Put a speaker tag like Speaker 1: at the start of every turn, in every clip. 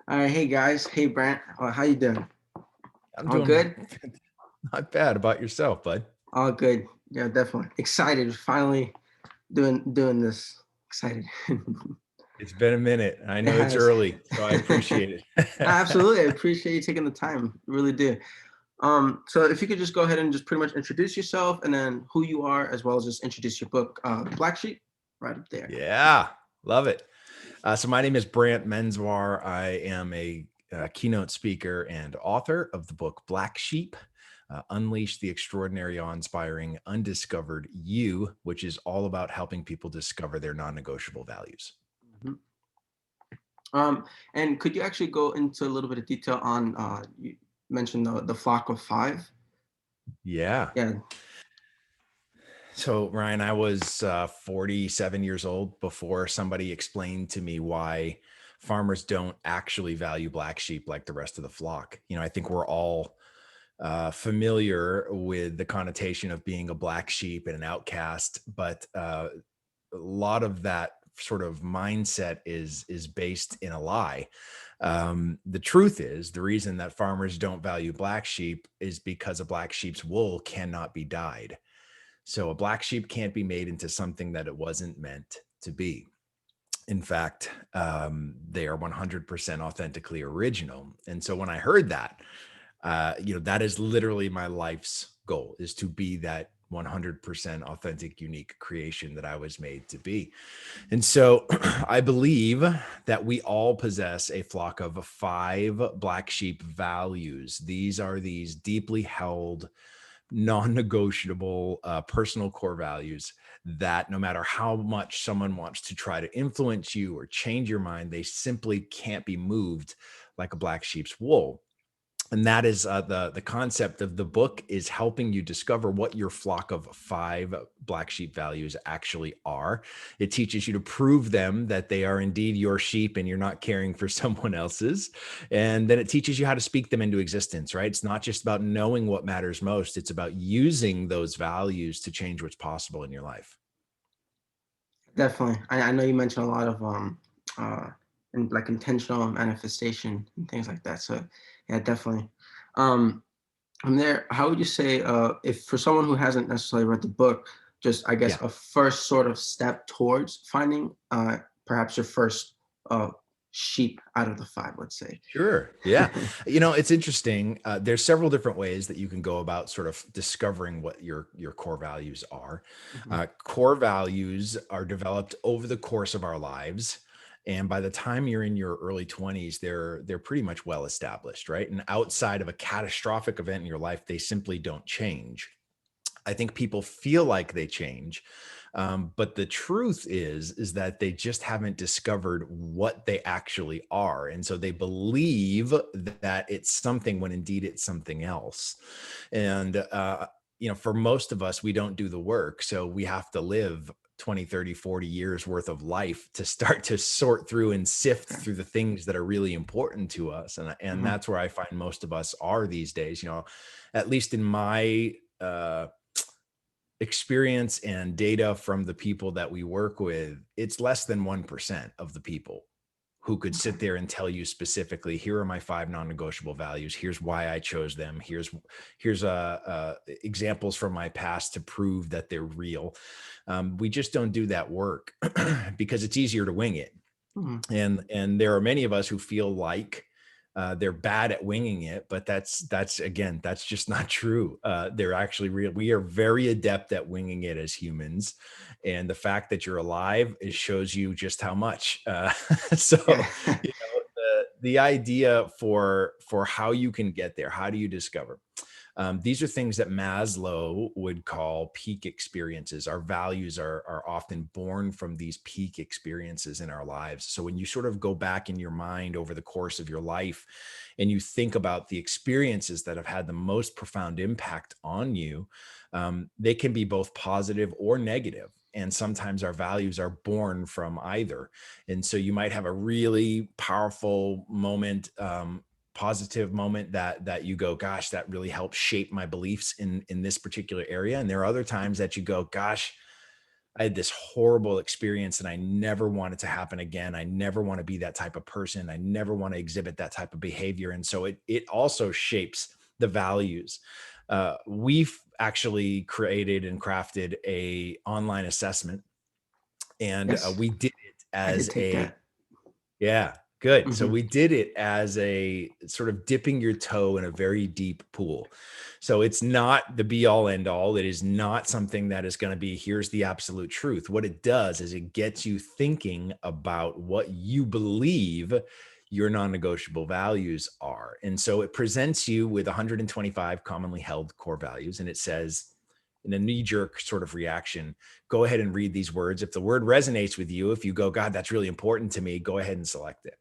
Speaker 1: All right, hey guys, hey Brant, how you doing?
Speaker 2: I'm
Speaker 1: All
Speaker 2: doing
Speaker 1: good?
Speaker 2: not bad about yourself, bud.
Speaker 1: All good. Yeah, definitely. Excited, finally doing this. Excited.
Speaker 2: It's been a minute. I
Speaker 1: It
Speaker 2: know it's
Speaker 1: has.
Speaker 2: early, so I appreciate it.
Speaker 1: Absolutely, I appreciate you taking the time. Really do. So if you could just go ahead and just pretty much introduce yourself and then who you are, as well as just introduce your book, Black Sheep, right up there.
Speaker 2: Yeah, love it. So my name is Brant Menswar. I am a keynote speaker and author of the book Black Sheep, Unleash the Extraordinary, Awe-Inspiring, Undiscovered You, which is all about helping people discover their non-negotiable values.
Speaker 1: Mhm. Um, and could you actually go into a little bit of detail on you mentioned the flock of five?
Speaker 2: Yeah.
Speaker 1: Yeah.
Speaker 2: So, Ryan, I was 47 years old before somebody explained to me why farmers don't actually value black sheep like the rest of the flock. I think we're all familiar with the connotation of being a black sheep and an outcast, but a lot of that sort of mindset is based in a lie. The truth is, the reason that farmers don't value black sheep is because a black sheep's wool cannot be dyed. So a black sheep can't be made into something that it wasn't meant to be. In fact, they are 100% authentically original. And so when I heard that, that is literally my life's goal, is to be that 100% authentic, unique creation that I was made to be. And so I believe that we all possess a flock of five black sheep values. These are these deeply held, non-negotiable personal core values that no matter how much someone wants to try to influence you or change your mind, they simply can't be moved like a black sheep's wool. And that is the concept of the book, is helping you discover what your flock of five black sheep values actually are. It teaches you to prove them that they are indeed your sheep and you're not caring for someone else's. And then it teaches you how to speak them into existence, right? It's not just about knowing what matters most, it's about using those values to change what's possible in your life.
Speaker 1: Definitely. I know you mentioned a lot of uh and like intentional manifestation and things like that. So yeah, definitely. Um from there, how would you say if for someone who hasn't necessarily read the book, just I guess
Speaker 2: Yeah.
Speaker 1: a first sort of step towards finding perhaps your first uh sheep out of the five, let's say.
Speaker 2: Sure. Yeah. It's interesting. There's several different ways that you can go about sort of discovering what your core values are.
Speaker 1: Mhm.
Speaker 2: Core values are developed over the course of our lives. And by the time you're in your early 20s, they're pretty much well established, right? And outside of a catastrophic event in your life, they simply don't change. I think people feel like they change, but the truth is that they just haven't discovered what they actually are, and so they believe that it's something when indeed it's something else. And for most of us, we don't do the work, so we have to live 20, 30, 40 years worth of life to start to sort through and sift
Speaker 1: Okay.
Speaker 2: through the things that are really important to us. And
Speaker 1: Mhm.
Speaker 2: that's where I find most of us are these days. At least in my experience and data from the people that we work with, it's less than 1% of the people who could
Speaker 1: Okay.
Speaker 2: sit there and tell you specifically, here are my five non-negotiable values. Here's why I chose them. Here's examples from my past to prove that they're real. We just don't do that work because it's easier to wing it.
Speaker 1: Mhm.
Speaker 2: And there are many of us who feel like they're bad at winging it, but that's again, that's just not true. They're actually real. We are very adept at winging it as humans, and the fact that you're alive, it shows you just how much.
Speaker 1: Yeah.
Speaker 2: So, the idea for how you can get there, how do you discover? These are things that Maslow would call peak experiences. Our values are often born from these peak experiences in our lives. So when you sort of go back in your mind over the course of your life and you think about the experiences that have had the most profound impact on you, they can be both positive or negative. And sometimes our values are born from either. And so you might have a really powerful moment, positive moment that you go, gosh, that really helped shape my beliefs in this particular area. And there are other times that you go, gosh, I had this horrible experience and I never want it to happen again. I never want to be that type of person. I never want to exhibit that type of behavior. And so it also shapes the values. We've actually created and crafted a online assessment, and
Speaker 1: Yes,
Speaker 2: we did it
Speaker 1: I did
Speaker 2: as
Speaker 1: take
Speaker 2: a
Speaker 1: that.
Speaker 2: yeah, good. So
Speaker 1: Hmm.
Speaker 2: we did it as a sort of dipping your toe in a very deep pool. So it's not the be all end all. It is not something that is going to be, here's the absolute truth. What it does is it gets you thinking about what you believe your non-negotiable values are. And so it presents you with 125 commonly held core values, and it says, in a knee-jerk sort of reaction, go ahead and read these words. If the word resonates with you, if you go, God, that's really important to me, go ahead and select it.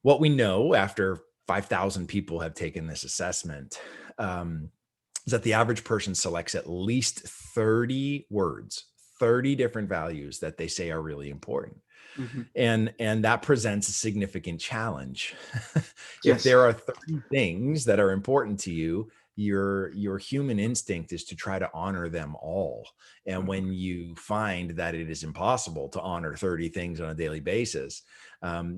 Speaker 2: What we know after 5,000 people have taken this assessment, is that the average person selects at least 30 words, 30 different values that they say are really important.
Speaker 1: Hmm.
Speaker 2: And that presents a significant challenge. If
Speaker 1: Yes.
Speaker 2: there are 30 things that are important to you, your human instinct is to try to honor them all. And
Speaker 1: Mhm.
Speaker 2: when you find that it is impossible to honor 30 things on a daily basis,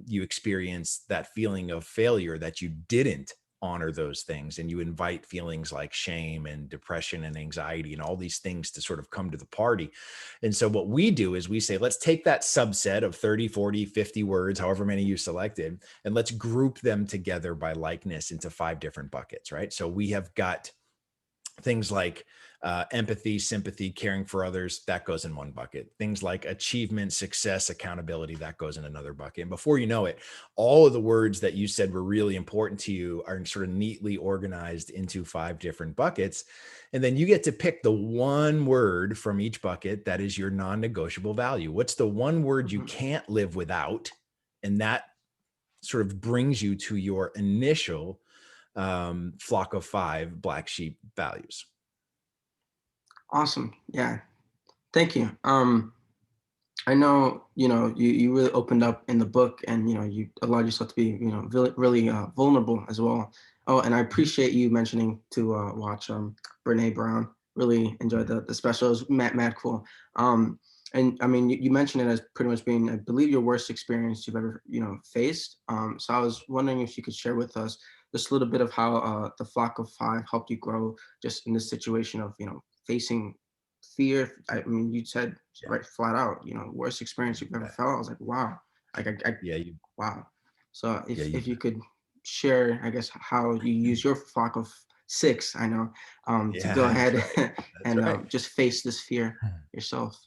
Speaker 2: you experience that feeling of failure, that you didn't honor those things, and you invite feelings like shame and depression and anxiety and all these things to sort of come to the party. And so what we do is we say, let's take that subset of 30, 40, 50 words, however many you selected, and let's group them together by likeness into 5 different buckets, right? So we have got things like empathy, sympathy, caring for others, that goes in one bucket. Things like achievement, success, accountability, that goes in another bucket. And before you know it, all of the words that you said were really important to you are sort of neatly organized into 5 different buckets. And then you get to pick the one word from each bucket that is your non-negotiable value. What's the one word you
Speaker 1: Mhm.
Speaker 2: can't live without? And that sort of brings you to your initial flock of 5 black sheep values.
Speaker 1: Awesome. Yeah. Thank you. I know, you really opened up in the book, and, you allowed yourself to be, really, really vulnerable as well. Oh, and I
Speaker 2: Mhm.
Speaker 1: appreciate you mentioning to watch Brene Brown. Really enjoyed the special. It was mad cool. Um, and I mean, you mentioned it as pretty much being, I believe, your worst experience you've ever, faced. So I was wondering if you could share with us just a little bit of how the flock of five helped you grow, just in this situation of, facing fear. I mean, you said
Speaker 2: Yeah.
Speaker 1: right flat out, worst experience you've ever
Speaker 2: Yeah.
Speaker 1: felt. I was like, wow. Like,
Speaker 2: Yeah, you
Speaker 1: wow. So
Speaker 2: yeah,
Speaker 1: if
Speaker 2: you
Speaker 1: you could share, I guess, how you use your flock of six, I know, to go
Speaker 2: yeah, that's
Speaker 1: ahead
Speaker 2: right. That's
Speaker 1: and
Speaker 2: right.
Speaker 1: just face this fear yourself.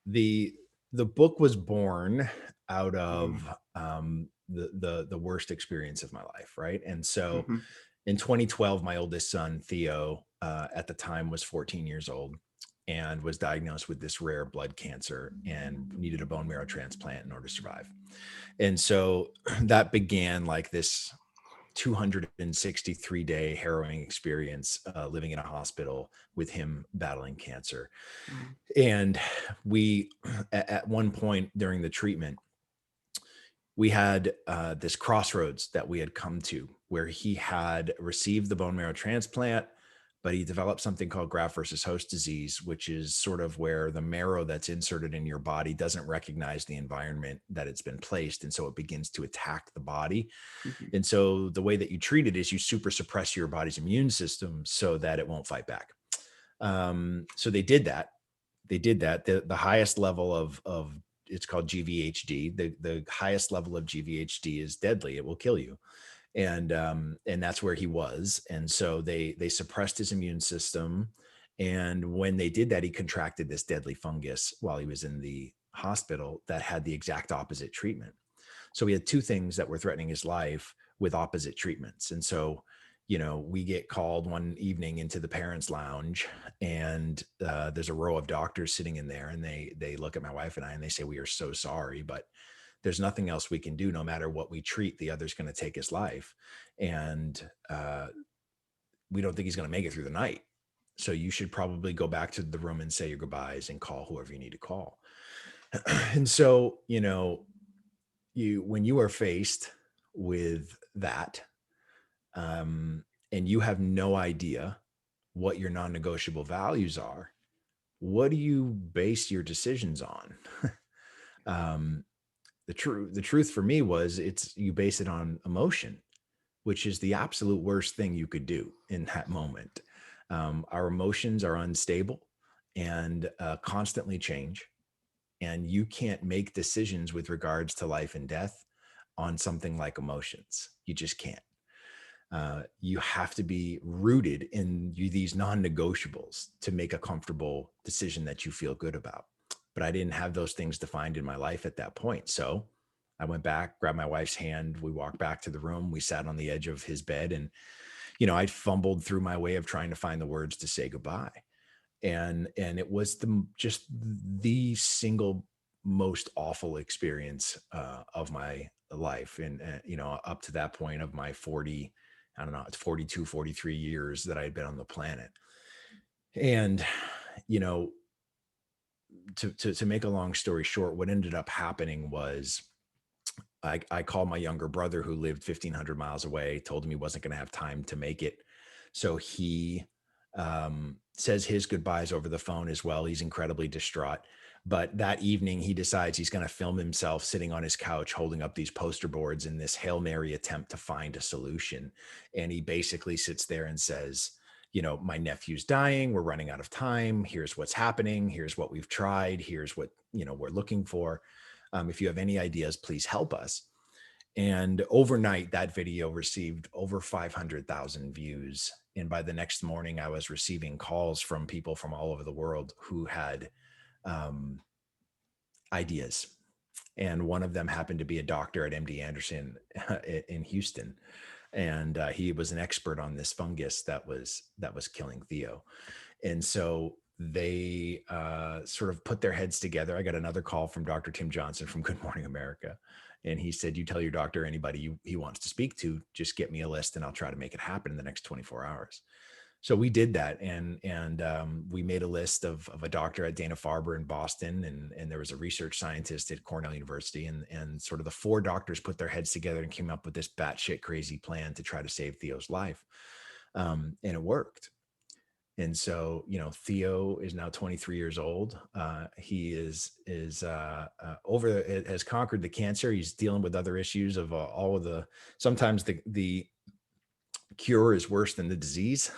Speaker 2: The the book was born out
Speaker 1: Mhm.
Speaker 2: of the worst experience of my life, right? And so
Speaker 1: Mhm.
Speaker 2: in 2012, my oldest son, Theo, at the time was 14 years old and was diagnosed with this rare blood cancer and needed a bone marrow transplant in order to survive. And so that began like this 263-day harrowing experience, living in a hospital with him battling cancer.
Speaker 1: Mhm.
Speaker 2: And we, at one point during the treatment, we had this crossroads that we had come to where he had received the bone marrow transplant, but he developed something called graft versus host disease, which is sort of where the marrow that's inserted in your body doesn't recognize the environment that it's been placed. And so it begins to attack the body.
Speaker 1: Mhm.
Speaker 2: And so the way that you treat it is you super suppress your body's immune system so that it won't fight back. So they did that. They did that. The highest level of it's called GVHD. The highest level of GVHD is deadly. It will kill you. And that's where he was. And so they suppressed his immune system. And when they did that, he contracted this deadly fungus while he was in the hospital that had the exact opposite treatment. So we had 2 things that were threatening his life with opposite treatments. And so, we get called one evening into the parents' lounge, and there's a row of doctors sitting in there, and they look at my wife and I, and they say, "We are so sorry, but there's nothing else we can do. No matter what we treat, the other's going to take his life, and we don't think he's going to make it through the night. So you should probably go back to the room and say your goodbyes and call whoever you need to call." And so, you when you are faced with that, um, and you have no idea what your non-negotiable values are, what do you base your decisions on? um, the truth for me was it's you base it on emotion, which is the absolute worst thing you could do in that moment. Our emotions are unstable and constantly change, and you can't make decisions with regards to life and death on something like emotions. You just can't. You have to be rooted in these non-negotiables to make a comfortable decision that you feel good about. But I didn't have those things defined in my life at that point. So I went back, grabbed my wife's hand. We walked back to the room. We sat on the edge of his bed, and I fumbled through my way of trying to find the words to say goodbye. And it was just the single most awful experience of my life. And up to that point of my 40, I don't know, it's 42, 43 years that I had been on the planet. And you know to make a long story short, what ended up happening was I called my younger brother who lived 1,500 miles away, told him he wasn't going to have time to make it. So he says his goodbyes over the phone as well. He's incredibly distraught. But that evening, he decides he's going to film himself sitting on his couch holding up these poster boards in this Hail Mary attempt to find a solution. And he basically sits there and says, my nephew's dying. We're running out of time. Here's what's happening. Here's what we've tried. Here's what, we're looking for. If you have any ideas, please help us. And overnight, that video received over 500,000 views. And by the next morning, I was receiving calls from people from all over the world who had um, ideas. And one of them happened to be a doctor at MD Anderson in Houston, and he was an expert on this fungus that was killing Theo. And so they sort of put their heads together. I got another call from Dr. Tim Johnson from Good Morning America. And he said, you tell your doctor anybody he wants to speak to, just get me a list and I'll try to make it happen in the next 24 hours. So we did that, and we made a list of a doctor at Dana-Farber in Boston, and there was a research scientist at Cornell University, and sort of the four doctors put their heads together and came up with this batshit crazy plan to try to save Theo's life, and it worked. And so, Theo is now 23 years old. He is over has conquered the cancer. He's dealing with other issues of all of the. Sometimes the cure is worse than the disease,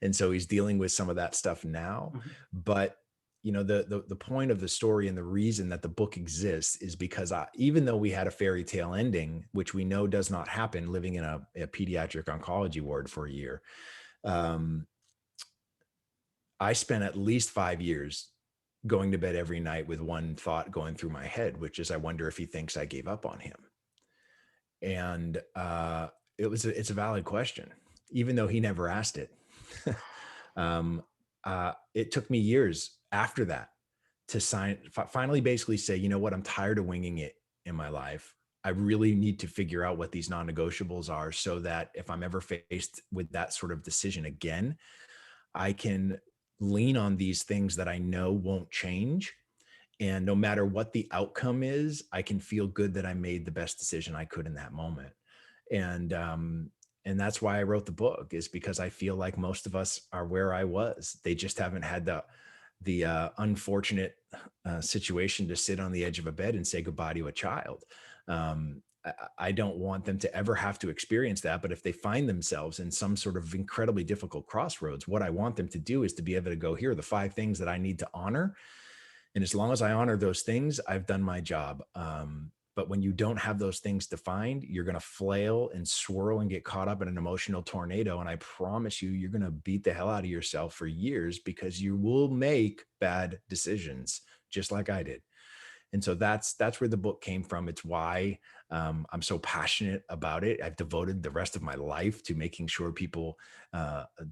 Speaker 2: and so he's dealing with some of that stuff now.
Speaker 1: Mhm.
Speaker 2: But the point of the story and the reason that the book exists is because even though we had a fairy tale ending, which we know does not happen, living in a pediatric oncology ward for a year. Um, I spent at least 5 years going to bed every night with one thought going through my head, which is, I wonder if he thinks I gave up on him. And it's a valid question, even though he never asked it. um, it took me years after that to finally basically say, you know what, I'm tired of winging it in my life. I really need to figure out what these non-negotiables are so that if I'm ever faced with that sort of decision again, I can lean on these things that I know won't change. And no matter what the outcome is, I can feel good that I made the best decision I could in that moment. And and that's why I wrote the book, is because I feel like most of us are where I was. They just haven't had the unfortunate situation to sit on the edge of a bed and say goodbye to a child. I don't want them to ever have to experience that. But if they find themselves in some sort of incredibly difficult crossroads, what I want them to do is to be able to go, here are the 5 things that I need to honor. And as long as I honor those things, I've done my job. But when you don't have those things defined, you're going to flail and swirl and get caught up in an emotional tornado. And I promise you, you're going to beat the hell out of yourself for years because you will make bad decisions, just like I did. And so that's where the book came from. It's why I'm so passionate about it. I've devoted the rest of my life to making sure people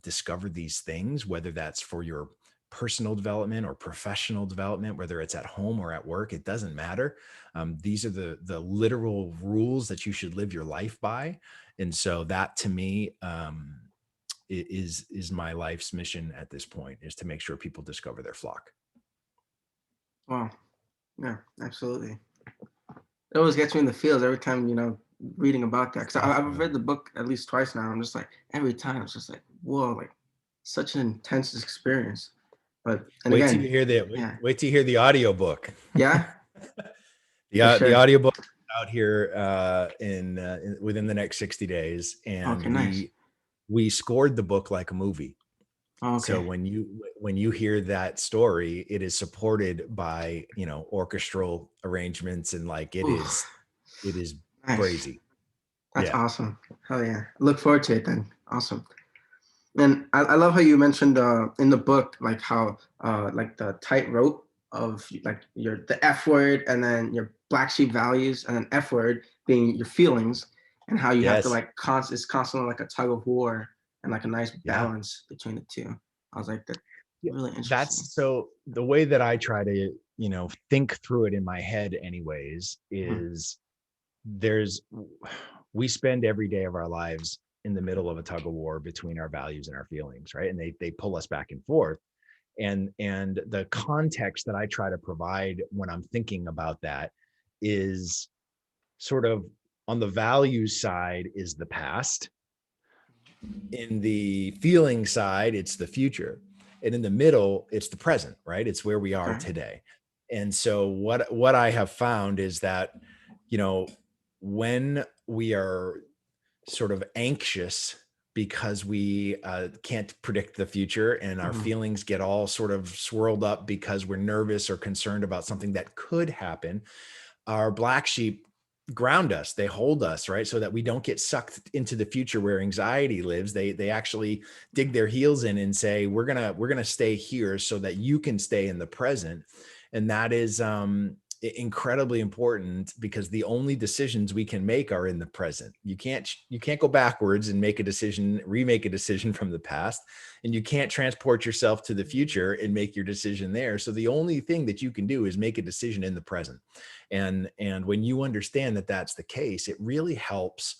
Speaker 2: discover these things, whether that's for your personal development or professional development, whether it's at home or at work, it doesn't matter. These are the literal rules that you should live your life by. And so that, to me, is my life's mission at this point, is to make sure people discover their flock.
Speaker 1: Wow. Yeah, absolutely. It always gets me in the feels every time, reading about that. Because I've read the book at least twice now. I'm just like, every time it's just like, whoa, like such an intense experience. But and
Speaker 2: Wait till you
Speaker 1: again,
Speaker 2: hear the
Speaker 1: yeah,
Speaker 2: wait till you hear the audiobook.
Speaker 1: yeah, for
Speaker 2: The
Speaker 1: sure.
Speaker 2: audiobook is out here within the next 60 days, and
Speaker 1: Okay, nice.
Speaker 2: we scored the book like a movie.
Speaker 1: Oh,
Speaker 2: So
Speaker 1: okay.
Speaker 2: when you hear that story, it is supported by, orchestral arrangements, and like
Speaker 1: Oof,
Speaker 2: it is
Speaker 1: nice.
Speaker 2: crazy.
Speaker 1: That's
Speaker 2: Yeah.
Speaker 1: awesome. Hell yeah. Look forward to it then. Awesome. And I love how you mentioned in the book like how like the tightrope of like your the F word and then your black sheep values and then F word being your feelings and how you have to
Speaker 2: Yes.
Speaker 1: like it's constantly like a tug of war and like a nice
Speaker 2: Yeah.
Speaker 1: balance between the two. I was like that
Speaker 2: Yeah.
Speaker 1: really interesting.
Speaker 2: That's so the way that I try to, think through it in my head anyways
Speaker 1: Mhm.
Speaker 2: is there's we spend every day of our lives in the middle of a tug of war between our values and our feelings, right? And they pull us back and forth. And the context that I try to provide when I'm thinking about that is sort of on the values side is the past, in the feeling side it's the future, and in the middle it's the present, right? It's where we are
Speaker 1: Okay.
Speaker 2: today. And so what I have found is that, you know when we are sort of anxious because we can't predict the future, and our
Speaker 1: Hmm.
Speaker 2: feelings get all sort of swirled up because we're nervous or concerned about something that could happen, our black sheep ground us, they hold us, right, so that we don't get sucked into the future where anxiety lives. They actually dig their heels in and say, we're gonna stay here so that you can stay in the present. And that is incredibly important, because the only decisions we can make are in the present. You can't go backwards and make a decision, remake a decision from the past, and you can't transport yourself to the future and make your decision there. So the only thing that you can do is make a decision in the present. And when you understand that that's the case, it really helps.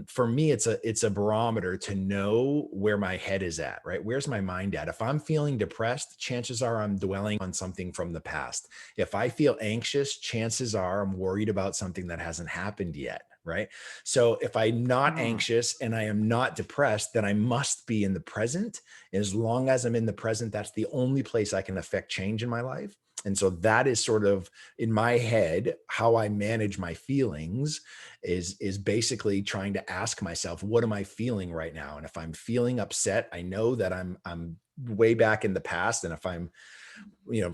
Speaker 2: For me, it's a barometer to know where my head is at, right? Where's my mind at? If I'm feeling depressed, chances are I'm dwelling on something from the past. If I feel anxious, chances are I'm worried about something that hasn't happened yet, right? So if I'm not
Speaker 1: Hmm.
Speaker 2: anxious and I am not depressed, then I must be in the present. As long as I'm in the present, that's the only place I can affect change in my life. And so that is sort of in my head how I manage my feelings, is basically trying to ask myself, what am I feeling right now? And if I'm feeling upset, I know that I'm way back in the past. And if I'm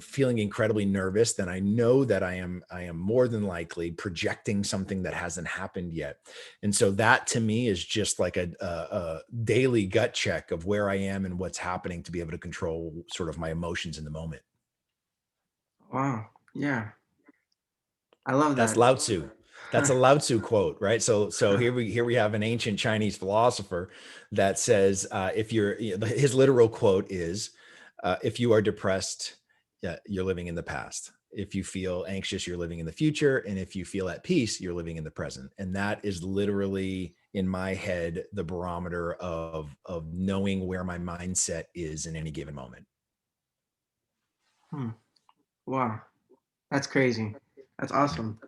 Speaker 2: feeling incredibly nervous, then I know that I am more than likely projecting something that hasn't happened yet. And so that to me is just like a daily gut check of where I am and what's happening, to be able to control sort of my emotions in the moment.
Speaker 1: Wow. Yeah. I love
Speaker 2: That's
Speaker 1: that.
Speaker 2: Lao Tzu. That's a Lao Tzu quote, right? So here we have an ancient Chinese philosopher that says, if you're his literal quote is, if you are depressed, yeah, you're living in the past. If you feel anxious, you're living in the future, and if you feel at peace, you're living in the present. And that is literally in my head the barometer of knowing where my mindset is in any given moment.
Speaker 1: Hmm. Wow. That's crazy. That's awesome.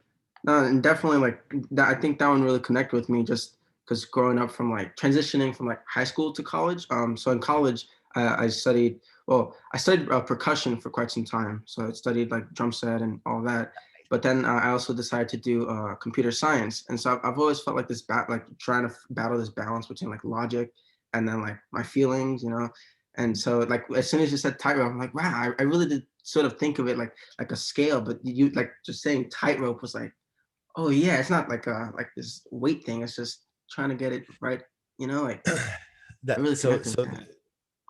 Speaker 1: No, and definitely like that. I think that one really connected with me just because growing up from like transitioning from like high school to college. So in college, I studied. Well, I studied percussion for quite some time. So I studied like drum set and all that. But then I also decided to do computer science, and so I've always felt like like trying to battle this balance between like logic and then like my feelings, you know. And so like as soon as you said tightrope, I'm like, wow, I really did sort of think of it like a scale, but you like just saying tightrope was like, oh yeah, it's not like this weight thing. It's just trying to get it right. You know, like I
Speaker 2: That
Speaker 1: really
Speaker 2: so
Speaker 1: connected with
Speaker 2: so
Speaker 1: that.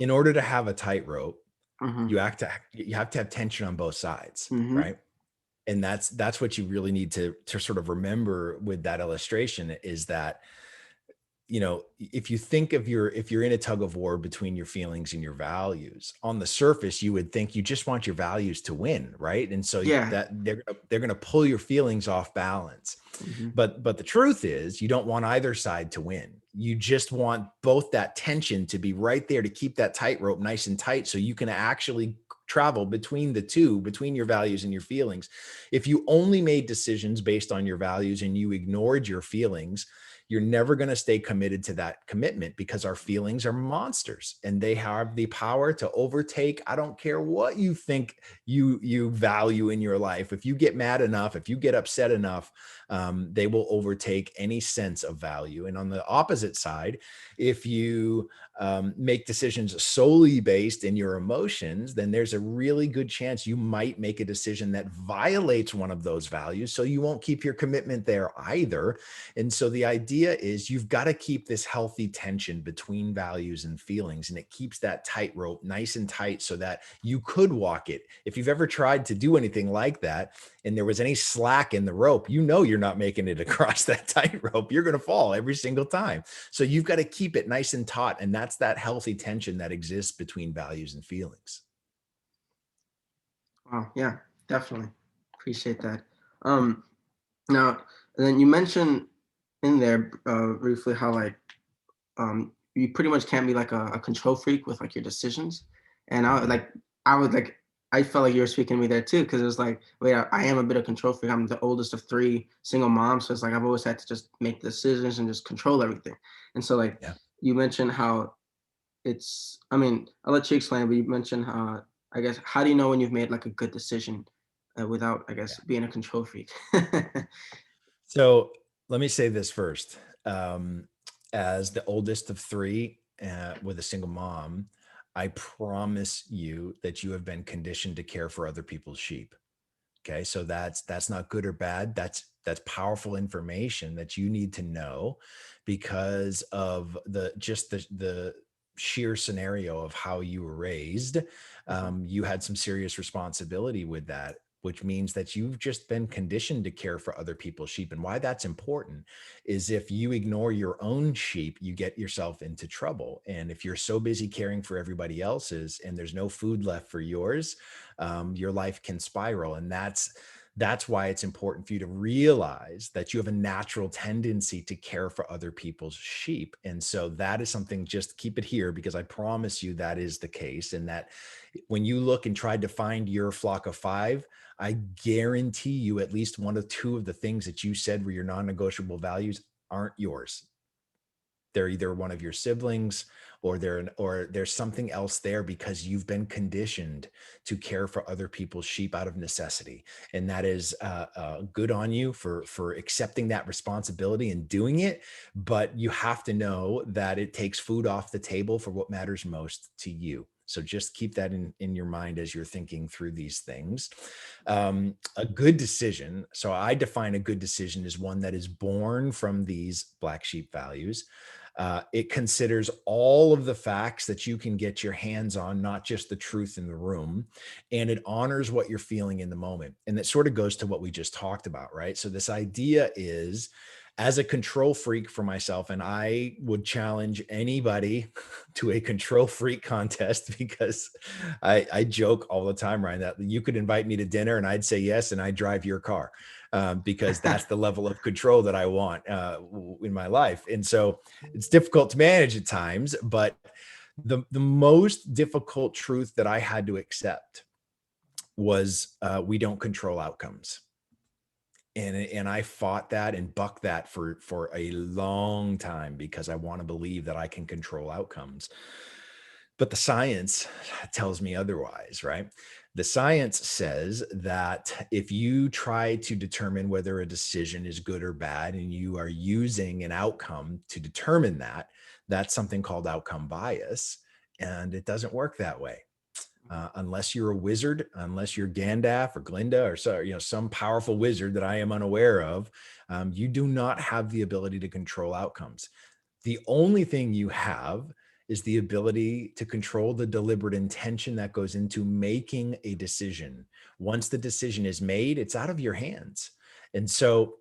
Speaker 2: in order to have a tightrope,
Speaker 1: Mm-hmm.
Speaker 2: you have to have tension on both sides,
Speaker 1: Mm-hmm.
Speaker 2: right? And that's what you really need to sort of remember with that illustration, is that, if you think of if you're in a tug of war between your feelings and your values, on the surface you would think you just want your values to win, right? And so
Speaker 1: Yeah.
Speaker 2: that they're going to pull your feelings off balance.
Speaker 1: Mm-hmm.
Speaker 2: But the truth is, you don't want either side to win. You just want both that tension to be right there to keep that tightrope nice and tight, so you can actually travel between the two, between your values and your feelings. If you only made decisions based on your values and you ignored your feelings, you're never going to stay committed to that commitment, because our feelings are monsters and they have the power to overtake. I don't care what you think you value in your life. If you get mad enough, if you get upset enough, they will overtake any sense of value. And on the opposite side, if you make decisions solely based in your emotions, then there's a really good chance you might make a decision that violates one of those values. So you won't keep your commitment there either. And so the idea is you've got to keep this healthy tension between values and feelings, and it keeps that tightrope nice and tight so that you could walk it. If you've ever tried to do anything like that and there was any slack in the rope, you know you're not making it across that tightrope. You're going to fall every single time. So you've got to keep it nice and taut, and that's that healthy tension that exists between values and feelings.
Speaker 1: Wow, yeah, definitely. Appreciate that. Um, Now, and then you mentioned in there briefly how like you pretty much can't be like a control freak with like your decisions. And
Speaker 2: Mhm.
Speaker 1: I would like I felt like you were speaking to me there too, because it was like, wait, I am a bit of control freak. I'm the oldest of three single moms, so it's like I've always had to just make decisions and just control everything. And so like
Speaker 2: Yeah.
Speaker 1: you mentioned how it's I mean, I'll let you explain, but you mentioned I guess how do you know when you've made like a good decision without I guess being a control freak?
Speaker 2: So let me say this first. As the oldest of three, with a single mom, I promise you that you have been conditioned to care for other people's sheep. Okay, so that's not good or bad. That's powerful information that you need to know, because of the sheer scenario of how you were raised.
Speaker 1: Mhm.
Speaker 2: You had some serious responsibility with that, which means that you've just been conditioned to care for other people's sheep. And why that's important is if you ignore your own sheep, you get yourself into trouble. And if you're so busy caring for everybody else's and there's no food left for yours, your life can spiral. And that's why it's important for you to realize that you have a natural tendency to care for other people's sheep. And so that is something, just keep it here, because I promise you that is the case. And that when you look and try to find your flock of five, I guarantee you at least one or two of the things that you said were your non-negotiable values aren't yours. They're either one of your siblings, or there's something else there, because you've been conditioned to care for other people's sheep out of necessity. And that is good on you for accepting that responsibility and doing it. But you have to know that it takes food off the table for what matters most to you. So just keep that in your mind as you're thinking through these things. A good decision, so I define a good decision as one that is born from these black sheep values. It considers all of the facts that you can get your hands on, not just the truth in the room. And it honors what you're feeling in the moment. And that sort of goes to what we just talked about, right? So, this idea is, as a control freak for myself, and I would challenge anybody to a control freak contest, because I joke all the time, Ryan, that you could invite me to dinner and I'd say yes, and I'd drive your car, because that's the level of control that I want in my life. And so it's difficult to manage at times, but the most difficult truth that I had to accept was, we don't control outcomes. And I fought that and bucked that for a long time, because I want to believe that I can control outcomes. But the science tells me otherwise, right? The science says that if you try to determine whether a decision is good or bad, and you are using an outcome to determine that, that's something called outcome bias. And it doesn't work that way. Unless you're a wizard, unless you're Gandalf or Glinda, or so, some powerful wizard that I am unaware of, you do not have the ability to control outcomes. The only thing you have is the ability to control the deliberate intention that goes into making a decision. Once the decision is made, it's out of your hands. And so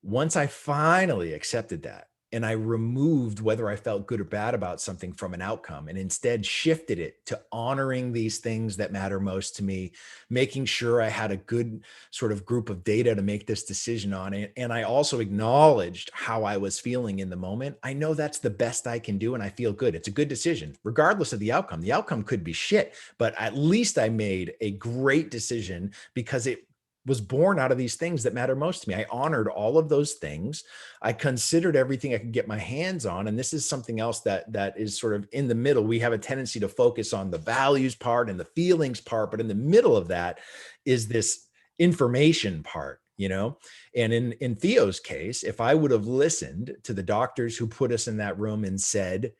Speaker 2: once I finally accepted that, and I removed whether I felt good or bad about something from an outcome and instead shifted it to honoring these things that matter most to me, making sure I had a good sort of group of data to make this decision on it. And I also acknowledged how I was feeling in the moment. I know that's the best I can do and I feel good. It's a good decision, regardless of the outcome. The outcome could be shit, but at least I made a great decision because it was born out of these things that matter most to me. I honored all of those things. I considered everything I could get my hands on. And this is something else that is sort of in the middle. We have a tendency to focus on the values part and the feelings part, but in the middle of that is this information part, you know? And in Theo's case, if I would have listened to the doctors who put us in that room and said,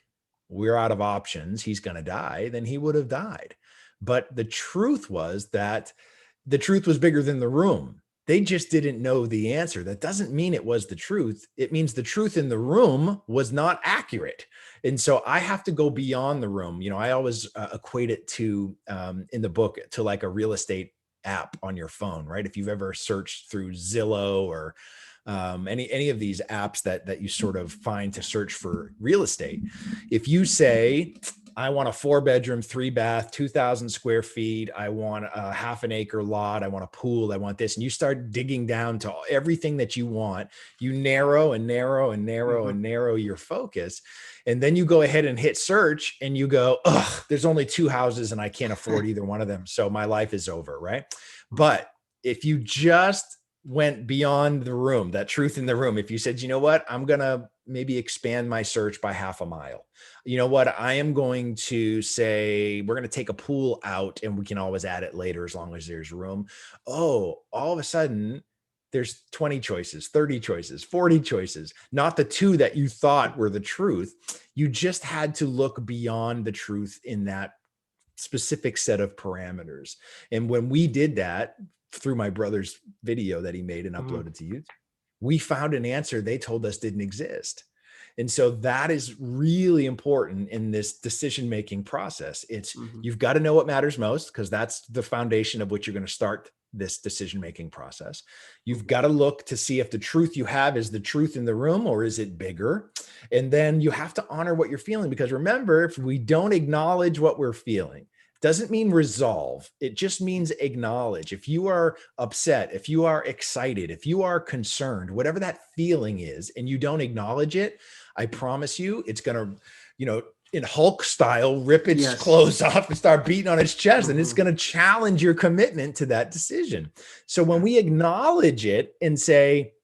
Speaker 2: we're out of options, he's going to die, then he would have died. But the truth was that the truth was bigger than the room. They just didn't know the answer. That doesn't mean it was the truth. It means the truth in the room was not accurate. And so I have to go beyond the room. You know, I always equate it to, in the book, to like a real estate app on your phone, right? If you've ever searched through Zillow or any of these apps that you sort of find to search for real estate, if you say, I want a 4-bedroom, 3-bath, 2,000 square feet. I want a half an acre lot. I want a pool. I want this. And you start digging down to everything that you want. You narrow and narrow and narrow
Speaker 1: Mhm.
Speaker 2: and narrow your focus. And then you go ahead and hit search and you go, ugh, there's only 2 houses and I can't afford either one of them. So my life is over, right?
Speaker 1: Mhm.
Speaker 2: But if you just went beyond the room, that truth in the room, if you said, you know what, I'm going to maybe expand my search by half a mile. You know what, I am going to say, we're going to take a pool out and we can always add it later as long as there's room. Oh, all of a sudden, there's 20 choices, 30 choices, 40 choices, not the 2 that you thought were the truth. You just had to look beyond the truth in that specific set of parameters. And when we did that through my brother's video that he made and
Speaker 1: Mhm.
Speaker 2: uploaded to YouTube, we found an answer they told us didn't exist. And so that is really important in this decision making process. It's
Speaker 1: Mhm.
Speaker 2: you've got to know what matters most because that's the foundation of which you're going to start this decision making process. You've
Speaker 1: Mhm.
Speaker 2: got to look to see if the truth you have is the truth in the room or is it bigger? And then you have to honor what you're feeling because remember, if we don't acknowledge what we're feeling, doesn't mean resolve. It just means acknowledge. If you are upset, if you are excited, if you are concerned, whatever that feeling is, and you don't acknowledge it, I promise you, it's going to, you know, in Hulk style, rip its
Speaker 1: Yes.
Speaker 2: clothes off and start beating on its chest. And it's
Speaker 1: Mhm.
Speaker 2: going to challenge your commitment to that decision. So when
Speaker 1: Yeah.
Speaker 2: we acknowledge it and say,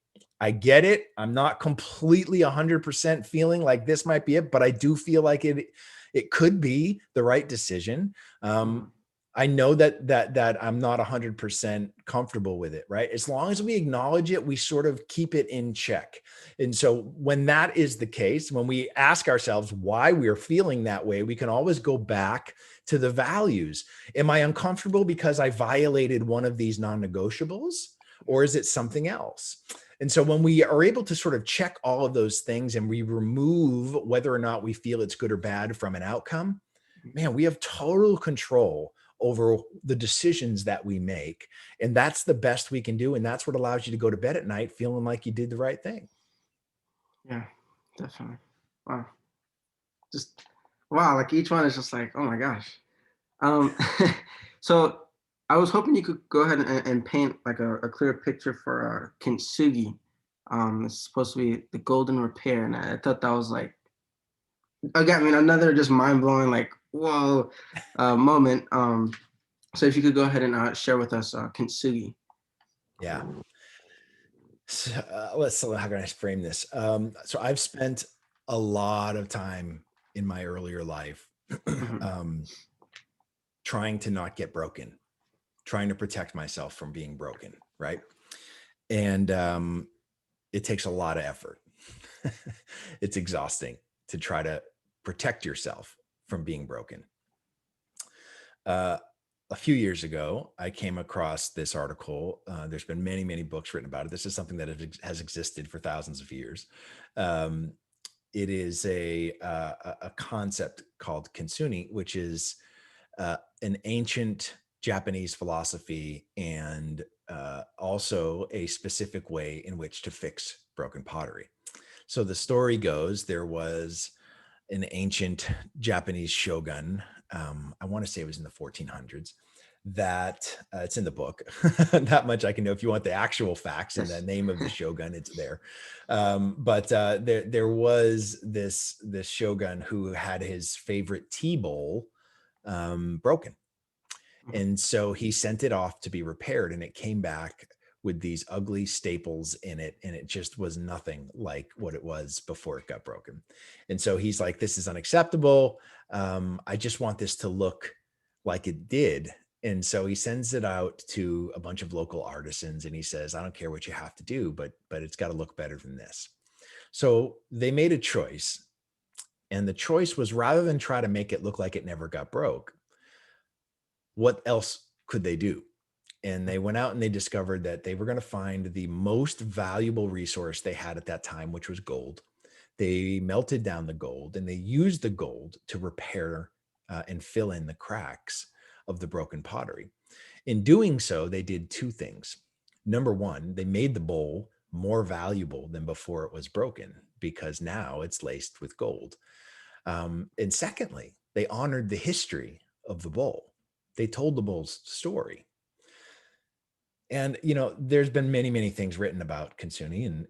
Speaker 2: I get it. I'm not completely 100% feeling like this might be it, but I do feel like it could be the right decision. Um,
Speaker 1: Mhm.
Speaker 2: I know that I'm not 100% comfortable with it, right? As long as we acknowledge it, we sort of keep it in check. And so when that is the case, when we ask ourselves why we're feeling that way, we can always go back to the values. Am I uncomfortable because I violated one of these non-negotiables? Or is it something else? And so when we are able to sort of check all of those things and we remove whether or not we feel it's good or bad from an outcome, man, we have total control over the decisions that we make. And that's the best we can do. And that's what allows you to go to bed at night feeling like you did the right thing.
Speaker 1: Yeah. Definitely. Wow. Just wow. Like each one is just like, oh my gosh. Um, so I was hoping you could go ahead and paint like a clear picture for kintsugi. It's supposed to be the golden repair, and I thought that was like again, I mean, another just mind blowing, like whoa, moment. So if you could go ahead and share with us kintsugi.
Speaker 2: Yeah. So, so how can I frame this? So I've spent a lot of time in my earlier life
Speaker 1: Hmm.
Speaker 2: um, trying to not get broken, trying to protect myself from being broken, right? And it takes a lot of effort. It's exhausting to try to protect yourself from being broken. Uh, a few years ago, I came across this article. There's been many, many books written about it. This is something that has existed for thousands of years. Um, it is a concept called kintsugi, which is an ancient Japanese philosophy and also a specific way in which to fix broken pottery. So the story goes there was an ancient Japanese shogun. I want to say it was in the 1400s. That it's in the book. Not much I can know. If you want the actual facts and the
Speaker 1: Yes.
Speaker 2: name of the shogun, it's there. But there was this shogun who had his favorite tea bowl broken,
Speaker 1: Mhm.
Speaker 2: and so he sent it off to be repaired, and it came back with these ugly staples in it. And it just was nothing like what it was before it got broken. And so he's like, this is unacceptable. I just want this to look like it did. And so he sends it out to a bunch of local artisans and he says, I don't care what you have to do, but it's got to look better than this. So they made a choice. And the choice was rather than try to make it look like it never got broke, what else could they do? And they went out and they discovered that they were going to find the most valuable resource they had at that time, which was gold. They melted down the gold and they used the gold to repair and fill in the cracks of the broken pottery. In doing so, they did two things. Number one, they made the bowl more valuable than before it was broken because now it's laced with gold. And secondly, they honored the history of the bowl. They told the bowl's story. And there's been many things written about Kintsugi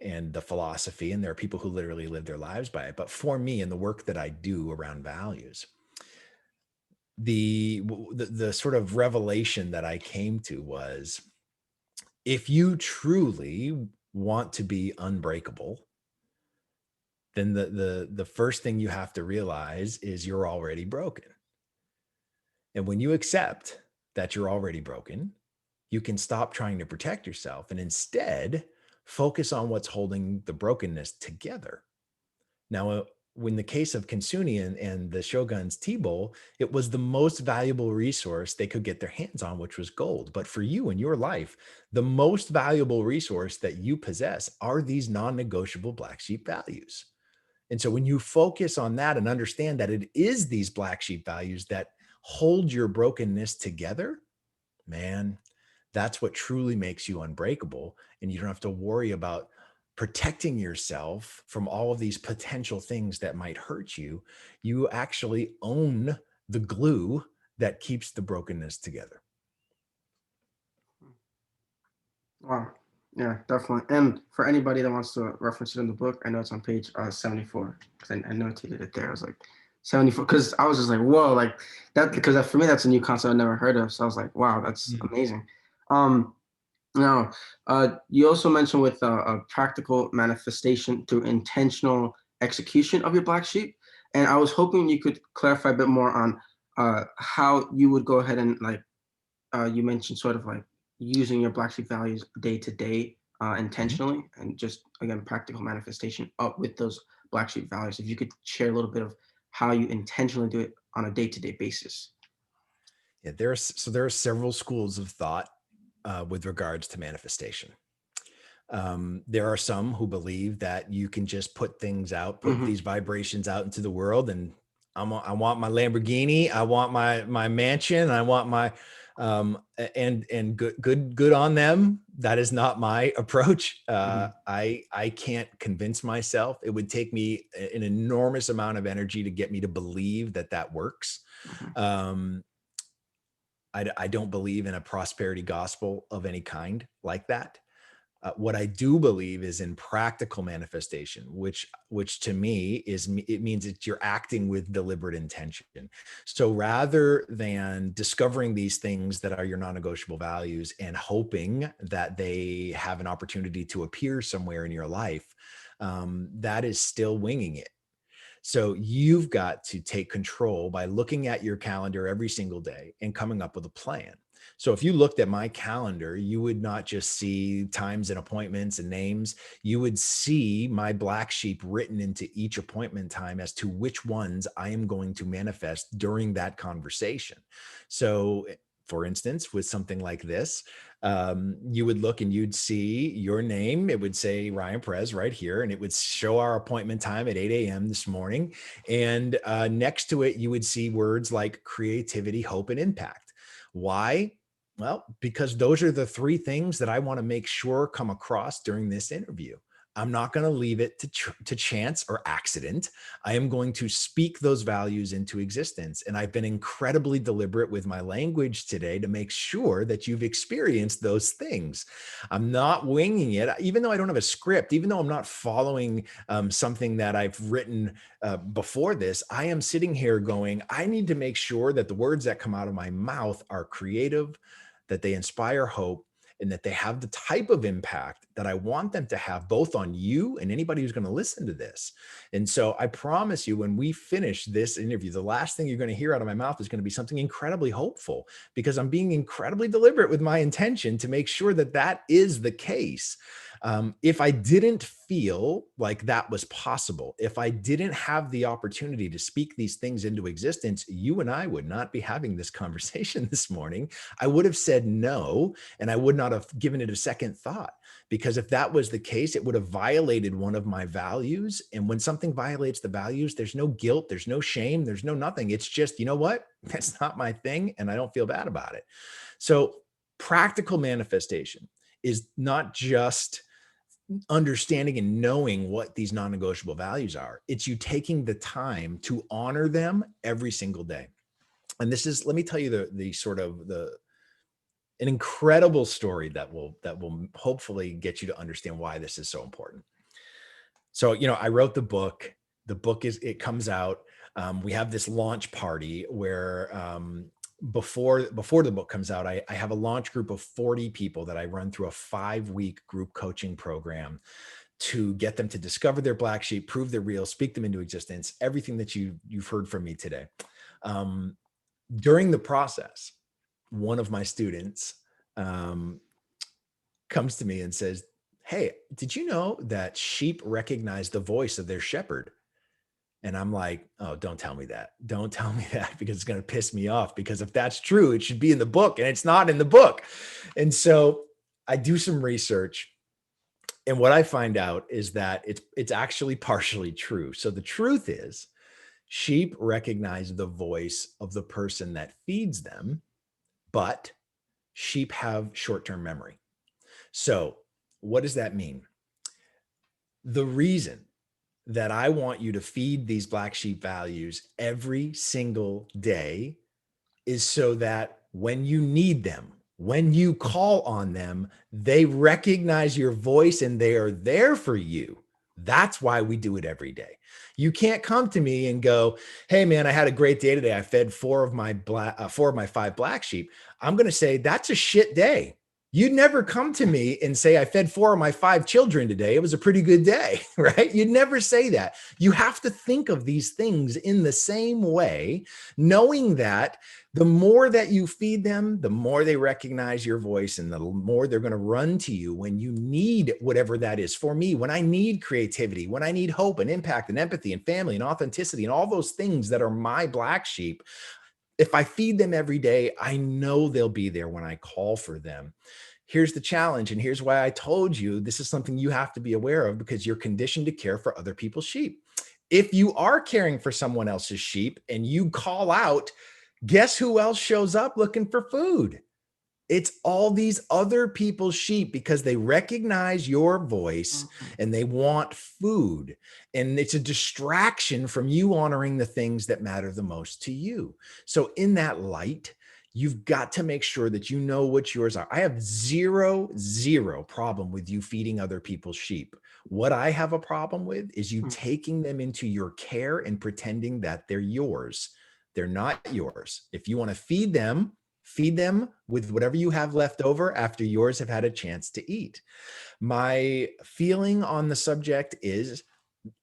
Speaker 2: and the philosophy, and there are people who literally live their lives by it. But for me, and the work that I do around values, the sort of revelation that I came to was, if you truly want to be unbreakable, then the first thing you have to realize is you're already broken. And when you accept that you're already broken, you can stop trying to protect yourself and instead focus on what's holding the brokenness together. Now, in the case of Kintsugi and the Shogun's tea bowl, it was the most valuable resource they could get their hands on, which was gold. But for you in your life, the most valuable resource that you possess are these non-negotiable black sheep values. And so when you focus on that and understand that it is these black sheep values that hold your brokenness together, man, that's what truly makes you unbreakable. And you don't have to worry about protecting yourself from all of these potential things that might hurt you. You actually own the glue that keeps the brokenness together.
Speaker 1: Wow. Yeah, definitely. And for anybody that wants to reference it in the book, I know it's on page 74 because I notated it there. I was like 74 because I was just like, whoa, like that because for me that's a new concept I never heard of. So I was like, wow, that's
Speaker 2: Mm.
Speaker 1: amazing. Um, Now, you also mentioned with a practical manifestation through intentional execution of your black sheep, and I was hoping you could clarify a bit more on how you would go ahead and like you mentioned sort of like using your black sheep values day to day
Speaker 2: Mhm.
Speaker 1: intentionally, and just again practical manifestation up with those black sheep values. If you could share a little bit of how you intentionally do it on a day to day basis.
Speaker 2: Yeah, there are several schools of thought with regards to manifestation. There are some who believe that you can just put things out, put
Speaker 1: Hmm.
Speaker 2: these vibrations out into the world, and I want my Lamborghini, I want my mansion, I want my and good on them. That is not my approach.
Speaker 1: Hmm.
Speaker 2: I can't convince myself. It would take me an enormous amount of energy to get me to believe that that works.
Speaker 1: Hmm.
Speaker 2: Um, I don't believe in a prosperity gospel of any kind like that. What I do believe is in practical manifestation, which to me it means that you're acting with deliberate intention. So rather than discovering these things that are your non-negotiable values and hoping that they have an opportunity to appear somewhere in your life, that is still winging it. So you've got to take control by looking at your calendar every single day and coming up with a plan. So if you looked at my calendar, you would not just see times and appointments and names. You would see my black sheep written into each appointment time as to which ones I am going to manifest during that conversation. So for instance, with something like this, you would look and you'd see your name. It would say Ryan Perez right here, and it would show our appointment time at 8 a.m. this morning. And next to it, you would see words like creativity, hope, and impact. Why? Well, because those are the three things that I want to make sure come across during this interview. I'm not going to leave it to chance or accident. I am going to speak those values into existence. And I've been incredibly deliberate with my language today to make sure that you've experienced those things. I'm not winging it, even though I don't have a script, even though I'm not following something that I've written before this. I am sitting here going, I need to make sure that the words that come out of my mouth are creative, that they inspire hope, and that they have the type of impact that I want them to have, both on you and anybody who's going to listen to this. And so I promise you, when we finish this interview, the last thing you're going to hear out of my mouth is going to be something incredibly hopeful, because I'm being incredibly deliberate with my intention to make sure that that is the case. If I didn't feel like that was possible, if I didn't have the opportunity to speak these things into existence, you and I would not be having this conversation this morning. I would have said no, and I would not have given it a second thought, because if that was the case, it would have violated one of my values. And when something violates the values, there's no guilt, there's no shame, there's no nothing. It's just, you know what? That's not my thing, and I don't feel bad about it. So practical manifestation is not just understanding and knowing what these non-negotiable values are. It's you taking the time to honor them every single day. And this is, let me tell you the sort of an incredible story that will hopefully get you to understand why this is so important. So, I wrote the book. The book it comes out. We have this launch party where before the book comes out, I have a launch group of 40 people that I run through a 5-week group coaching program to get them to discover their black sheep, prove they're real, speak them into existence, everything that you've heard from me today. Um, During the process, one of my students um, comes to me and says, "Hey, did you know that sheep recognize the voice of their shepherd?" And I'm like, "Oh, don't tell me that. Don't tell me that, because it's going to piss me off. Because if that's true, it should be in the book, and it's not in the book." And so I do some research, and what I find out is that it's actually partially true. So the truth is, sheep recognize the voice of the person that feeds them, but sheep have short-term memory. So what does that mean? The reason that I want you to feed these black sheep values every single day is so that when you need them, when you call on them, they recognize your voice and they are there for you. That's why we do it every day. You can't come to me and go, "Hey man, I had a great day today. I fed four of my 5 black sheep." I'm going to say, "That's a shit day." You'd never come to me and say, "I fed 4 of my 5 children today. It was a pretty good day," right? You'd never say that. You have to think of these things in the same way, knowing that the more that you feed them, the more they recognize your voice, and the more they're going to run to you when you need whatever that is. For me, when I need creativity, when I need hope and impact and empathy and family and authenticity and all those things that are my black sheep, if I feed them every day, I know they'll be there when I call for them. Here's the challenge, and here's why I told you this is something you have to be aware of, because you're conditioned to care for other people's sheep. If you are caring for someone else's sheep and you call out, guess who else shows up looking for food? It's all these other people's sheep, because they recognize your voice
Speaker 1: Mhm.
Speaker 2: and they want food. And it's a distraction from you honoring the things that matter the most to you. So, in that light, you've got to make sure that you know what yours are. I have zero problem with you feeding other people's sheep. What I have a problem with is you
Speaker 1: Mhm.
Speaker 2: taking them into your care and pretending that they're yours. They're not yours. If you want to feed them with whatever you have left over after yours have had a chance to eat. My feeling on the subject is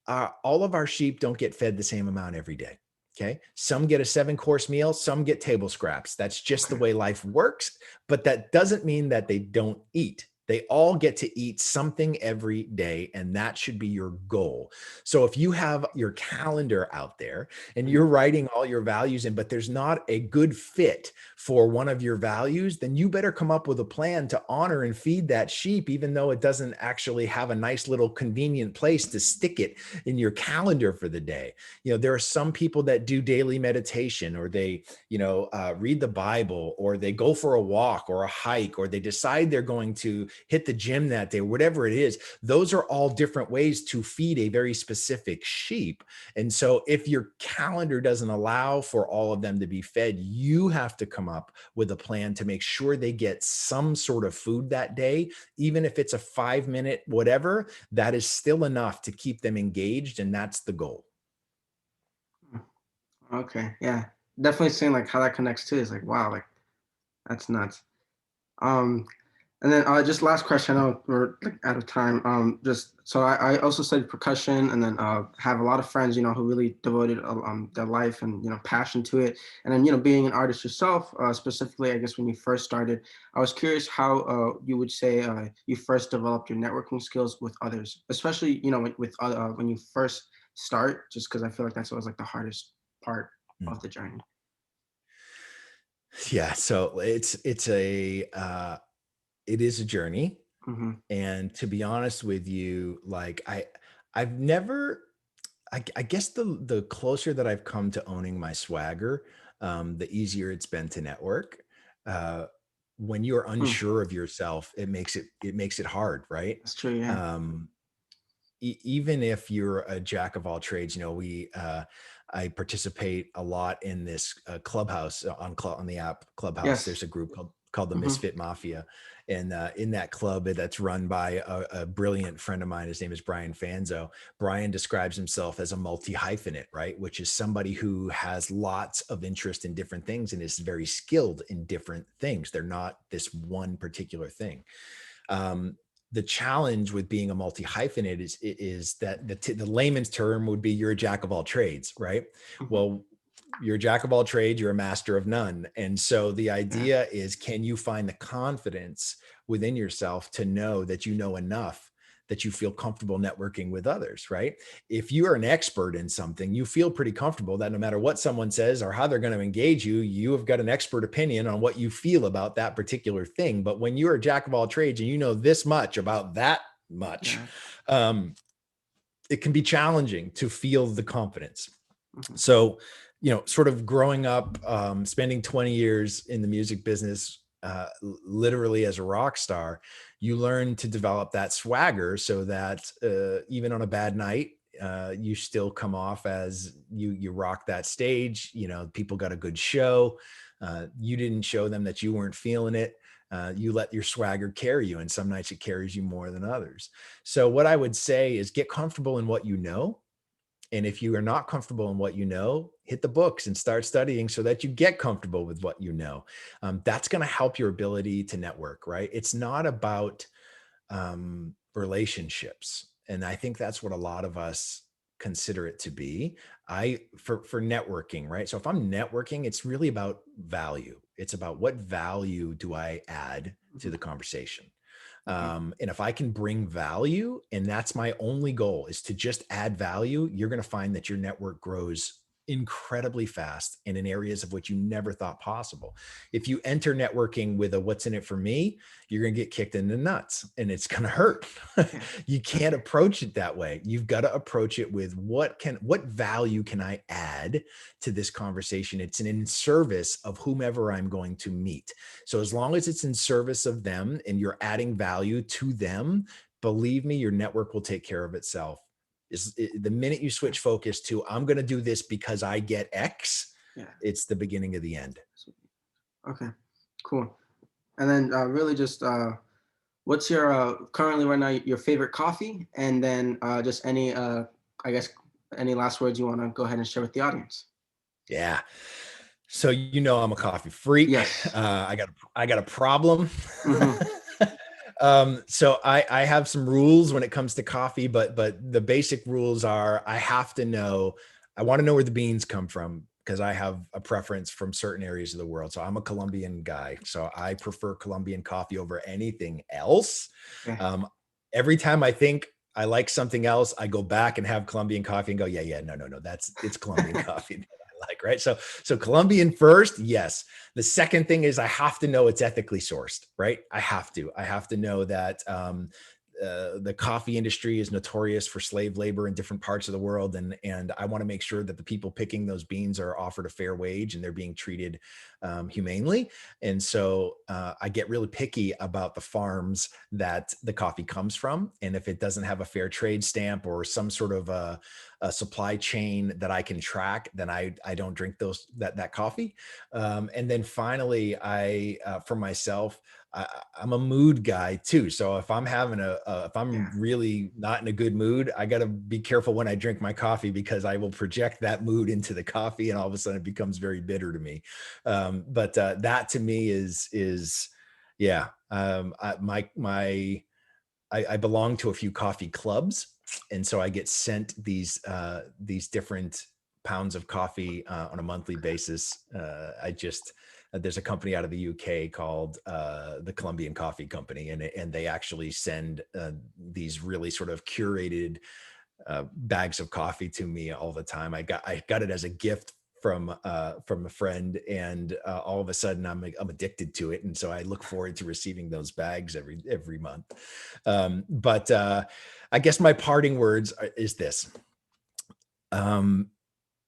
Speaker 2: all of our sheep don't get fed the same amount every day. Okay. Some get a 7-course meal, some get table scraps. That's just the
Speaker 1: Okay.
Speaker 2: way life works. But that doesn't mean that they don't eat. They all get to eat something every day, and that should be your goal. So if you have your calendar out there and
Speaker 1: Mhm.
Speaker 2: you're writing all your values in, but there's not a good fit for one of your values, then you better come up with a plan to honor and feed that sheep, even though it doesn't actually have a nice little convenient place to stick it in your calendar for the day. There are some people that do daily meditation, or they, read the Bible, or they go for a walk or a hike, or they decide they're going to hit the gym that day, whatever it is. Those are all different ways to feed a very specific sheep. And so if your calendar doesn't allow for all of them to be fed, you have to come up with a plan to make sure they get some sort of food that day. Even if it's a 5 minute whatever, that is still enough to keep them engaged. And that's the goal.
Speaker 1: Okay, yeah, definitely seeing like how that connects too is like wow, like that's nuts. Um, and then just last question. I know we're like out of time. Just so I also studied percussion, and then have a lot of friends, who really devoted their life and passion to it. And then being an artist yourself, specifically, I guess when you first started, I was curious how you would say you first developed your networking skills with others, especially when you first start, just because I feel like that's always like the hardest part
Speaker 2: Mm.
Speaker 1: of the journey.
Speaker 2: Yeah. So it is a journey.
Speaker 1: Hmm.
Speaker 2: And to be honest with you, like I've never, I guess the closer that I've come to owning my swagger, the easier it's been to network. Uh, when you're
Speaker 1: Mm,
Speaker 2: unsure of yourself, it makes it hard, right?
Speaker 1: that's true. Yeah.
Speaker 2: Um, even if you're a jack of all trades, I participate a lot in this clubhouse on the app Clubhouse.
Speaker 1: Yes.
Speaker 2: There's a group called the
Speaker 1: Hmm.
Speaker 2: Misfit Mafia, and in that club that's run by a brilliant friend of mine. His name is Brian Fanzo. Brian describes himself as a multi hyphenate, right? Which is somebody who has lots of interest in different things and is very skilled in different things. They're not this one particular thing. Um, the challenge with being a multi hyphenate is that the layman's term would be you're a jack of all trades, right?
Speaker 1: Hmm.
Speaker 2: Well, you're a jack of all trades, you're a master of none. And so the
Speaker 1: Yeah.
Speaker 2: idea is, can you find the confidence within yourself to know that you know enough that you feel comfortable networking with others, right? If you are an expert in something, you feel pretty comfortable that no matter what someone says or how they're going to engage you, you have got an expert opinion on what you feel about that particular thing. But when you're a jack of all trades and you know this much about that much,
Speaker 1: Yeah.
Speaker 2: um, it can be challenging to feel the confidence.
Speaker 1: Hmm.
Speaker 2: So, sort of growing up, spending 20 years in the music business, literally as a rock star, you learn to develop that swagger so that even on a bad night, you still come off as you rock that stage. People got a good show. You didn't show them that you weren't feeling it. You let your swagger carry you, and some nights it carries you more than others. So, what I would say is get comfortable in what you know, and if you are not comfortable in what you know, hit the books and start studying so that you get comfortable with what you know. That's going to help your ability to network, right? It's not about relationships. And I think that's what a lot of us consider it to be. For networking, right? So if I'm networking, it's really about value. It's about what value do I add to
Speaker 1: Hmm.
Speaker 2: the conversation.
Speaker 1: Okay.
Speaker 2: And if I can bring value, and that's my only goal is to just add value, you're going to find that your network grows incredibly fast and in areas of which you never thought possible. If you enter networking with a what's in it for me, you're going to get kicked in the nuts and it's going to hurt.
Speaker 1: Yeah.
Speaker 2: You can't approach it that way. You've got to approach it with what value can I add to this conversation? It's in service of whomever I'm going to meet. So as long as it's in service of them and you're adding value to them, believe me, your network will take care of itself. The minute you
Speaker 1: Okay.
Speaker 2: switch focus to I'm going to do this because I get X,
Speaker 1: Yeah.
Speaker 2: it's the beginning of the end.
Speaker 1: Okay. Cool. And then really just what's your currently right now your favorite coffee, and then just any I guess any last words you want to go ahead and share with the audience.
Speaker 2: Yeah. So I'm a coffee freak.
Speaker 1: Yes.
Speaker 2: I got a problem.
Speaker 1: Hmm.
Speaker 2: So I have some rules when it comes to coffee, but the basic rules are I want to know where the beans come from because I have a preference from certain areas of the world. So I'm a Colombian guy. So I prefer Colombian coffee over anything else.
Speaker 1: Okay.
Speaker 2: Um, every time I think I like something else, I go back and have Colombian coffee and go, yeah, no, it's Colombian coffee that I like, right? So Colombian first, yes. The second thing is I have to know it's ethically sourced, right? I have to know that the coffee industry is notorious for slave labor in different parts of the world, and I want to make sure that the people picking those beans are offered a fair wage and they're being treated humanely. And so I get really picky about the farms that the coffee comes from, and if it doesn't have a fair trade stamp or some sort of a supply chain that I can track, then I don't drink that coffee. And then finally, I for myself, I'm a mood guy too. So if I'm having if I'm
Speaker 1: Yeah.
Speaker 2: really not in a good mood, I got to be careful when I drink my coffee because I will project that mood into the coffee, and all of a sudden it becomes very bitter to me. But that to me is yeah. I belong to a few coffee clubs, and so I get sent these different pounds of coffee on a monthly basis. I just There's a company out of the UK called the Colombian Coffee Company, and they actually send these really sort of curated bags of coffee to me all the time. I got it as a gift from a friend, and all of a sudden I'm addicted to it, and so I look forward to receiving those bags every month. But I guess my parting words is this: um,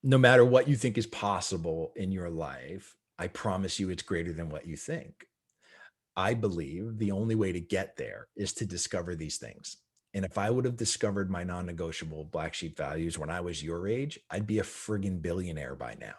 Speaker 2: no matter what you think is possible in your life, I promise you it's greater than what you think. I believe the only way to get there is to discover these things. And if I would have discovered my non negotiable black sheep values when I was your age, I'd be a friggin' billionaire by now.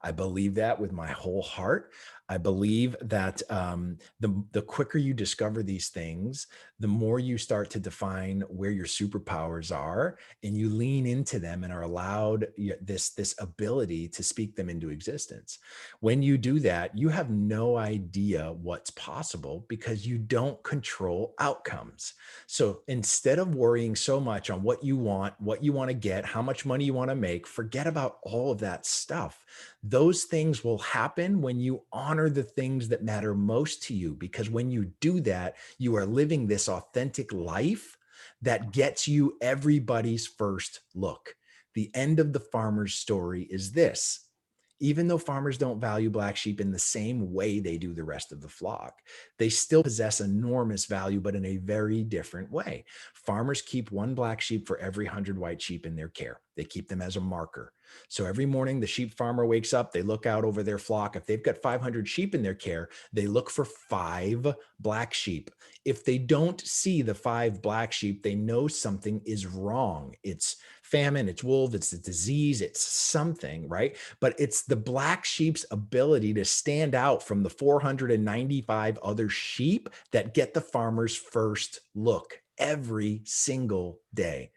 Speaker 2: I believe that with my whole heart. I believe that the quicker you discover these things, the more you start to define where your superpowers are, and you lean into them and are allowed this ability to speak them into existence. When you do that, you have no idea what's possible because you don't control outcomes. So instead of worrying so much on what you want to get, how much money you want to make, forget about all of that stuff. Those things will happen when you honor the things that matter most to you. Because when you do that, you are living this authentic life that gets you everybody's first look. The end of the farmer's story is this: even though farmers don't value black sheep in the same way they do the rest of the flock, they still possess enormous value, but in a very different way. Farmers keep one black sheep for every 100 white sheep in their care. They keep them as a marker. So every morning, the sheep farmer wakes up, they look out over their flock. If they've got 500 sheep in their care, they look for 5 black sheep. If they don't see the 5 black sheep, they know something is wrong. It's famine, it's wolves, it's a disease, it's something, right? But it's the black sheep's ability to stand out from the 495 other sheep that get the farmer's first look every single day.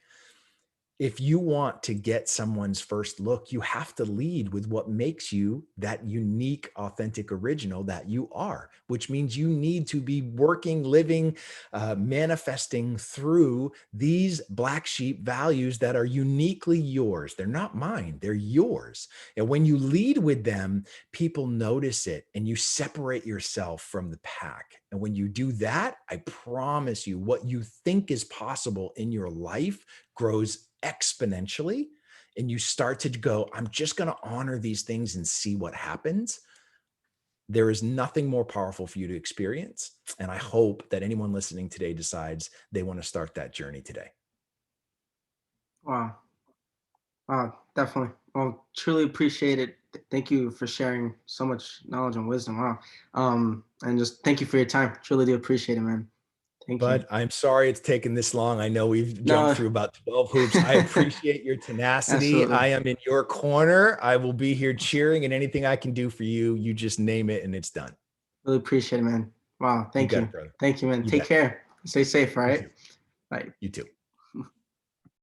Speaker 2: If you want to get someone's first look, you have to lead with what makes you that unique, authentic original that you are, which means you need to be working, living, manifesting through these black sheep values that are uniquely yours. They're not mine, they're yours. And when you lead with them, people notice it and you separate yourself from the pack. And when you do that, I promise you, what you think is possible in your life grows exponentially, and you start to go, I'm just going to honor these things and see what happens. There is nothing more powerful for you to experience. And I hope that anyone listening today decides they want to start that journey today.
Speaker 1: Wow. Wow. Definitely. Well, truly appreciate it. Thank you for sharing so much knowledge and wisdom. Wow. And just thank you for your time. Truly do appreciate it, man. Thank you.
Speaker 2: But I'm sorry it's taken this long. I know we've jumped
Speaker 1: No,
Speaker 2: through about 12 hoops. I appreciate your tenacity.
Speaker 1: absolutely.
Speaker 2: I am in your corner. I will be here cheering, and anything I can do for you, you just name it and it's done.
Speaker 1: Really appreciate it, man. Wow.
Speaker 2: You
Speaker 1: Thank
Speaker 2: got
Speaker 1: you.
Speaker 2: it, brother.
Speaker 1: Thank you, man.
Speaker 2: You
Speaker 1: Take
Speaker 2: bet.
Speaker 1: care. Stay safe, all
Speaker 2: You
Speaker 1: right?
Speaker 2: too.
Speaker 1: Bye.
Speaker 2: You too.